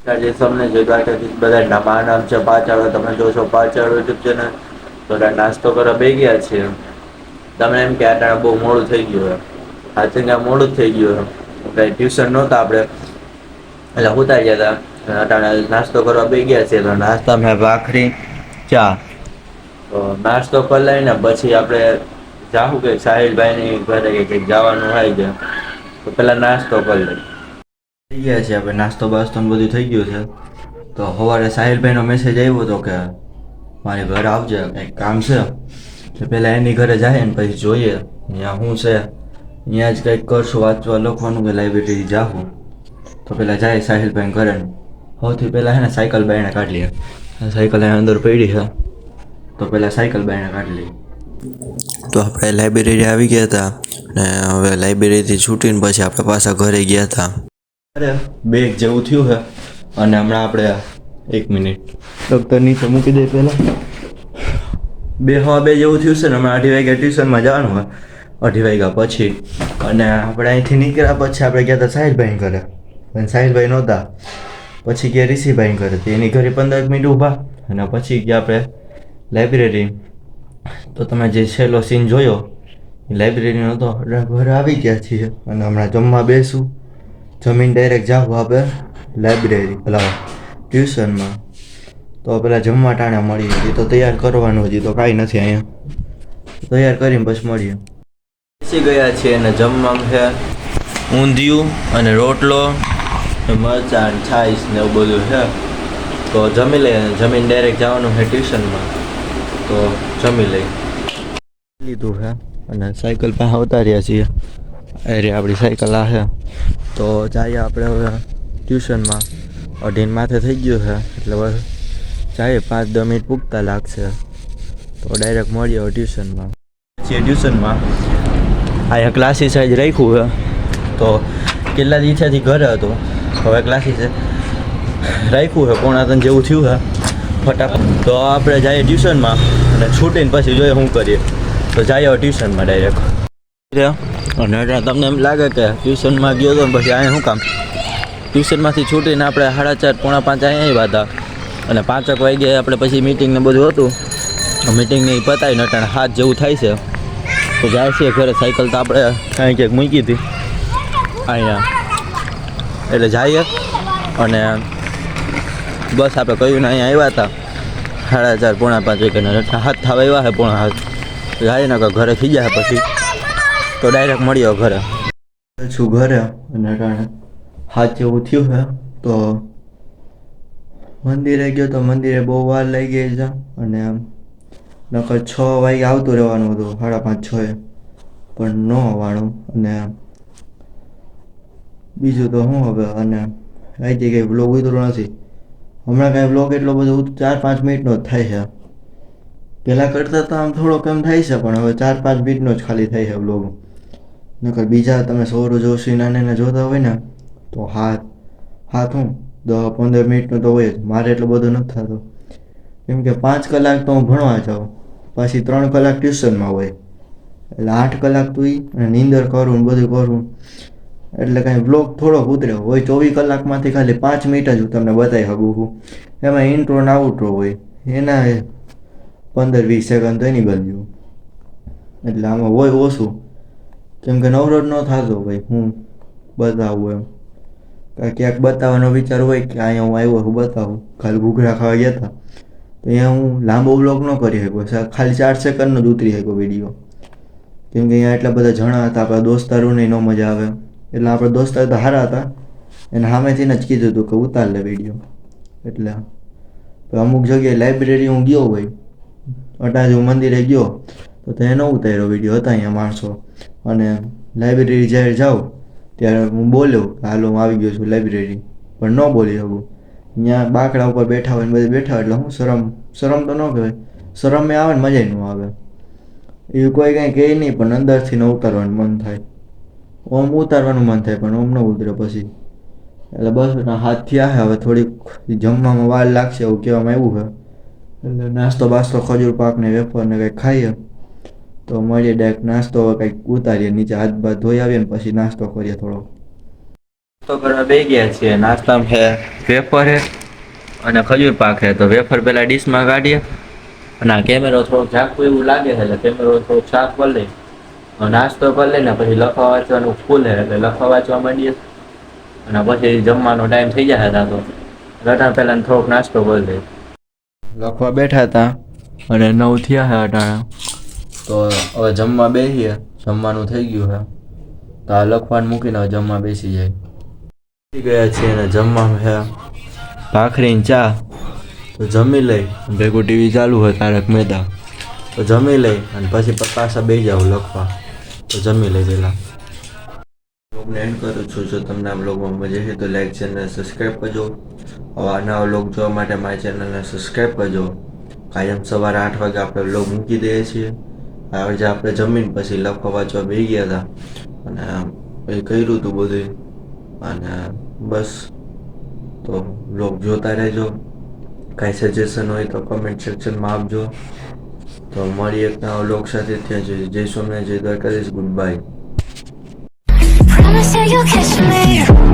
જે તમને જે દ્વારકાથી બધા નામ છે પાછળ તમે જોશો પાછળ યુટ્યુબ ચેનલ તો નાસ્તો કરવા બે ગયા છે તમે એમ કે આ બહુ મોડું થઈ ગયું આથી મોડું જ થઈ ગયું ટ્યુશન નહોતા આપડે એટલે ઉતારી ગયા હતા નાસ્તો કરવા બે ગયા છે તો નાસ્તા મેં ભાખરી ચા તો નાસ્તો કરી લઈ ને પછી આપડે જાહું કે સાહિલભાઈ ની ઘરે કઈક જવાનું હોય છે તો પેલા નાસ્તો કરી લઈ થઈ ગયા છે આપણે નાસ્તો બાસ્તો બધું થઈ ગયું છે તો સવારે સાહિલભાઈ નો મેસેજ આવ્યો હતો કે મારી ઘરે આવજે કંઈક કામ છે તો પેલા એની ઘરે જાય ને પછી જોઈએ અહીંયા શું છે અહીંયા જ કંઈક કરશું વાંચવા લખવાનું કે લાઇબ્રેરી જાઉં તો પેલા જાય સાહિલભાઈ ઘરે સૌથી પહેલાં હે ને સાયકલ બાયણે કાઢી લઈએ સાયકલ અહીંયા અંદર પડી છે તો પહેલાં સાયકલ બાયણે કાઢી લઈએ તો આપણે લાઇબ્રેરી આવી ગયા હતા ને હવે લાઇબ્રેરીથી છૂટીને પછી આપણે પાછા ઘરે ગયા હતા અરે બેગ જેવું થયું છે અને હમણાં આપણે 1 મિનિટ ડૉક્ટર નીચે મૂકી દે પહેલાં બે જેવું થયું છે ને હમણાં 2:30 વાગ્યા ટ્યુશનમાં જવાનું હોય 2:30 વાગ્યા પછી અને આપણે અહીંથી નીકળ્યા પછી આપણે ગયા હતા સાહિલભાઈ ઘરે અને સાહિલભાઈ નહોતા પછી ગયા ઋષિભાઈ ઘરે એની ઘરે 15 મિનિટ ઊભા અને પછી ગયા આપણે લાઇબ્રેરી તો તમે જે છેલ્લો સીન જોયો એ લાઇબ્રેરીનો હતો ઘરે આવી ગયા છીએ અને હમણાં જમવા બેસું જમીન ડાયરેક્ટ જાઉં આપણે લાઇબ્રેરી પેલા ટ્યુશનમાં તો પેલા જમવા ટાણે મળીએ હજી તો તૈયાર કરવાનું હજી તો કાંઈ નથી અહીંયા તૈયાર કરીને પછી મળીએ બેસી ગયા છીએ અને જમવામાં છે ઊંધિયું અને રોટલો મરચાં છાશ ને એવું બધું છે તો જમી લઈએ જમીન ડાયરેક્ટ જવાનું છે ટ્યુશનમાં તો જમી લઈ લીધું છે અને સાયકલ પાસે ઉતાર્યા છીએ અરે આપણી સાયકલ આ છે તો જઈએ આપણે હવે ટ્યુશનમાં 2:30 માથે થઈ ગયું છે એટલે હવે જઈએ 5-10 મિનિટ પૂગતા લાગશે તો ડાયરેક્ટ મળીએ ટ્યુશનમાં છીએ ટ્યુશનમાં અહીંયા ક્લાસીસ જ રાખ્યું છે તો કેટલા દિવસથી ઘરે હતો હવે ક્લાસીસ રાખ્યું છે 2:45 જેવું થયું છે ફટાફટ તો આપણે જઈએ ટ્યુશનમાં અને છૂટીને પછી જોઈએ શું કરીએ તો જઈએ ટ્યુશનમાં ડાયરેક્ટ અને તમને એમ લાગે કે ટ્યુશનમાં ગયો હતો ને પછી અહીંયા શું કામ ટ્યુશનમાંથી છૂટીને આપણે 4:30 પોણા 5 અહીંયા આવ્યા હતા અને 5 વાગ્યે આપણે પછી મિટિંગ ને બધું હતું મિટિંગને પતાવીને અટાણે 7 જેવું થાય છે તો જાય છે ઘરે સાયકલ તો આપણે કાંઈ ક્યાંક મૂકી હતી અહીંયા એટલે જઈએ અને બસ આપણે કહ્યું ને અહીંયા આવ્યા હતા 4:30 પોણા 5 વાગ્યાના 7 થવા આવ્યા છે પોણા 7 જાય ને કે ઘરે થઈ જાય પછી તો ડાયરેક્ટ મળ્યો ઘરે છું ઘરે અને અટાણે 7 જેવું થયું છે તો મંદિરે ગયો તો મંદિરે બહુ વાર લઈ ગઈ છે અને નકર 6 વાગે આવતું રહેવાનું હતું 5:30-6 પણ ન આવવાનું અને બીજું તો શું હવે અને કઈ જગ્યાએ બ્લોગ ઉતરો નથી હમણાં કાંઈ બ્લોગ એટલો બધો 4-5 મિનિટનો જ થાય છે પહેલાં કરતાં તો આમ થોડો કમ થાય છે પણ હવે 4-5 મિનિટનો જ ખાલી થાય છે બ્લોગ નકર બીજા તમે સૌરવ જોશી નાને જોતા હોય ને તો હાથ હું 10-15 મિનિટનો તો હોય જ મારે એટલો બધો નથી થતો કેમ કે 5 કલાક તો હું ભણવા જાઉં પછી 3 કલાક ટ્યુશનમાં હોય એટલે 8 કલાક તો અને નીંદર કરું ને બધું કરું એટલે કાંઈ બ્લોગ થોડોક ઉતર્યો હોય 24 કલાકમાંથી ખાલી 5 મિનિટ જ હું તમને બતાવી શકું છું એમાં ઇન્ટ્રો ને આઉટ્રો હોય એના 15-20 સેકન્ડ તો એની ગયું એટલે આમાં હોય ઓછું કેમ કે નવરો જ ન થતો ભાઈ હું બતાવું એમ ક્યાંક બતાવવાનો વિચાર હોય કે અહીંયા હું આવ્યો હું બતાવું ખાલી ઘૂઘરા ખાવા ગયા હતા તો અહીંયા હું લાંબો બ્લોગ ન કરી શકું ખાલી 4 સેકન્ડનો જ ઉતરી શક્યો વિડીયો કેમ કે અહીંયા એટલા બધા જણા હતા આપણા દોસ્તારોને ન મજા આવે એટલે આપણે દોસ્તાર તો સારા હતા એને સામેથી જ કીધું હતું કે ઉતાર લે વિડીયો એટલે અમુક જગ્યાએ લાઇબ્રેરી હું ગયો ભાઈ અટાજ હું મંદિરે ગયો તો ત્યાં ન ઉતાર્યો વિડીયો હતા અહીંયા માણસો અને લાઇબ્રેરી જ્યારે જાઉં ત્યારે હું બોલ્યો કે હાલો હું આવી ગયો છું લાઇબ્રેરી પણ ન બોલી શકું અહીંયા બાકડા ઉપર બેઠા હોય ને બધે બેઠા એટલે હું શરમ તો ન કહેવાય શરમ એ આવે ને મજા ન આવે એવું કોઈ કાંઈ કહે નહીં પણ અંદરથી ન ઉતારવાનું મન થાય ઓમ ઉતારવાનું મન થાય પણ ઓમ ન ઉતરે પછી એટલે બસ હાથ થયા હવે થોડીક જમવામાં વાર લાગશે એવું કહેવામાં આવ્યું છે એટલે નાસ્તો બાસ્તો ખજૂર પાક ને વેફર ને કંઈક ખાઈએ તો મળીએ ડાયરેક્ટ નાસ્તો કંઈક ઉતારીએ નીચે હાથ બાથ ધોઈ આવીએ ને પછી નાસ્તો કરીએ થોડો તો કરવા બે ગયા છીએ. નાસ્તામાં છે વેફર છે અને ખજૂર પાક છે. તો વેફર પેલા ડીશમાં કાઢીએ અને આ કેમેરો થોડોક ઝાંખું એવું લાગે છે એટલે કેમેરો થોડોક સાફ કરી લઈ. નાસ્તો કરી લઈને પછી લખવા વાંચવાનું ફૂલ છે એટલે લખવા વાંચવા માંડીએ અને પછી જમવાનો ટાઈમ થઈ જાય હતા તો રટા પહેલા થોડોક નાસ્તો કરી લઈએ. લખવા બેઠા હતા અને 9 થયા છે અટાણા. તો હવે જમવા બેસીએ. જમવાનું થઈ ગયું છે તો આ લખવાનું મૂકીને હવે જમવા બેસી જાય. ગયા છીએ અને જમવામાં છે ભાખરી ને ચા. તો જમી લઈ ભેગું ટીવી ચાલુ હોય તારક મહેતા. તો જમી લઈ અને પછી પાછા બેસી જાવ લખવા. તો જમી લઈ પેલા. બ્લોગને એન્ડ કરું છું. જો તમને આ બ્લોગમાં મજા આવે તો લાઈક ચેનલ સબસ્ક્રાઈબ કરજો. આવા નવા બ્લોગ જોવા માટે મારી ચેનલને સબસ્ક્રાઈબ કરજો. કાયમ સવારે 8 વાગે આપણે બ્લોગ મૂકી દઈએ છીએ. આજે આપણે જમીન પછી લખવા વાંચવા બેસી ગયા હતા અને એ કર્યું હતું બધું અને બસ. તો બ્લોગ જોતા રહેજો. કાંઈ સજેશન હોય તો કમેન્ટ સેક્શનમાં આપજો. તો મળીએ એક નવા બ્લોગ સાથે. ત્યાં જય સોમનાથ, જય Dwarkadhish. Good bye. Promise that you'll catch me.